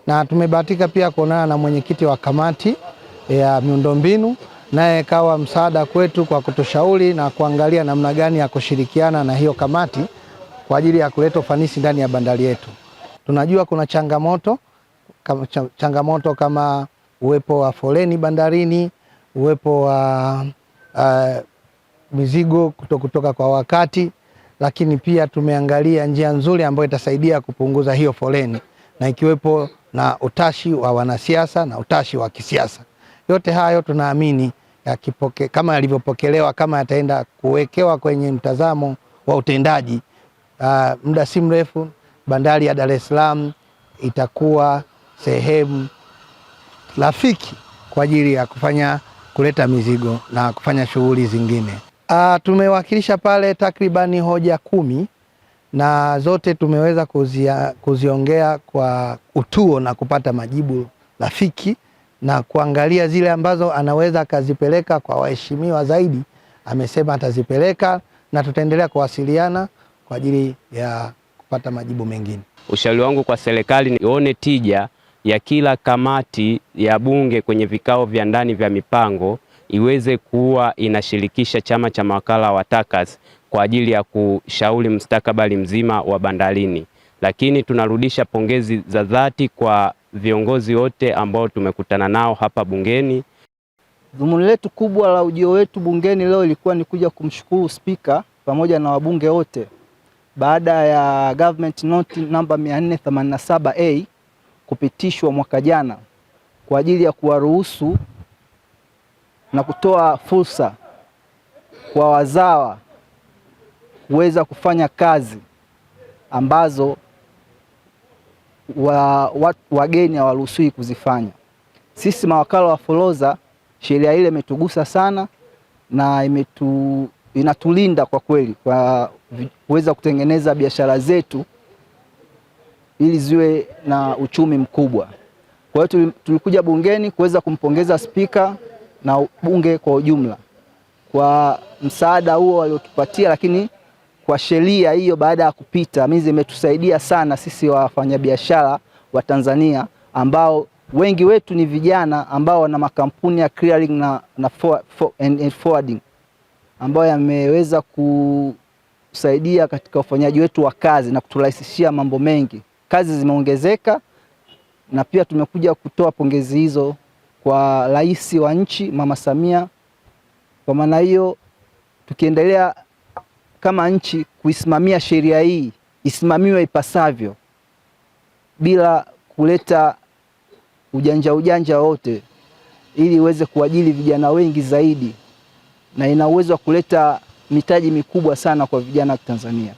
na tumebahatika pia kuonana na mwenyekiti wa kamati ya miundombinu, naye kawa msaada kwetu kwa kutushauri na kuangalia namna gani ya kushirikiana na hiyo kamati kwa ajili ya kuleta ufanisi ndani ya bandari yetu. Tunajua kuna changamoto kama uwepo wa foleni bandarini, uwepo wa mizigo kutoka kwa wakati, lakini pia tumeangalia njia nzuri ambayo itasaidia kupunguza hiyo foleni, na ikiwepo na utashi wa wanasiasa na utashi wa kisiasa. Yote hayo tunaamini kama yalivyopokelewa, kama yataenda kuwekewa kwenye mtazamo wa utendaji, muda si mrefu bandari ya Dar es Salaam itakuwa sehemu rafiki kwa ajili ya kuleta mizigo na kufanya shughuli zingine. Tumewakilisha pale takribani hoja 10 na zote tumeweza kuziongea kwa utuo na kupata majibu rafiki, na kuangalia zile ambazo anaweza akazipeleka kwa waheshimiwa zaidi, amesema atazipeleka, na tutaendelea kuwasiliana kwa ajili ya kupata majibu mengine. Ushauri wangu kwa serikali ni ione tija ya kila kamati ya bunge kwenye vikao vya ndani vya mipango iweze kuwa inashirikisha chama cha mawakala wa TACAS kwa ajili ya kushauri mustakabali mzima wa bandarini. Lakini tunarudisha pongezi za dhati kwa viongozi wote ambao tumekutana nao hapa bungeni. Dhumuni letu kubwa la ujio wetu bungeni leo ilikuwa ni kuja kumshukuru Spika pamoja na wabunge wote baada ya Government Note namba 487A kupitishwa mwaka jana kwa ajili ya kuwaruhusu na kutoa fursa kwa wazawa kuweza kufanya kazi ambazo wageni hawaruhusiwi kuzifanya. Sisi mawakala wa forodha, sheria ile imetugusa sana na inatulinda kwa kweli kwa kuweza kutengeneza biashara zetu ili ziwe na uchumi mkubwa. Kwa hiyo tulikuja bungeni kuweza kumpongeza Spika na bunge kwa ujumla kwa msaada huo waliotupatia, lakini kwa sheria hiyo baada ya kupita mimi imetusaidia sana sisi wafanyabiashara wa Tanzania ambao wengi wetu ni vijana ambao wana makampuni ya clearing na forwarding ambao yameweza kusaidia katika ufanyaji wetu wa kazi na kuturahisishia mambo mengi. Kazi zimeongezeka, na pia tumekuja kutoa pongezi hizo kwa Rais wa nchi Mama Samia. Kwa maana hiyo tukiendelea kama nchi kuisimamia sheria hii isimamiwe ipasavyo bila kuleta ujanja wote, ili iweze kuajiri vijana wengi zaidi, na ina uwezo wa kuleta mitaji mikubwa sana kwa vijana wa Tanzania.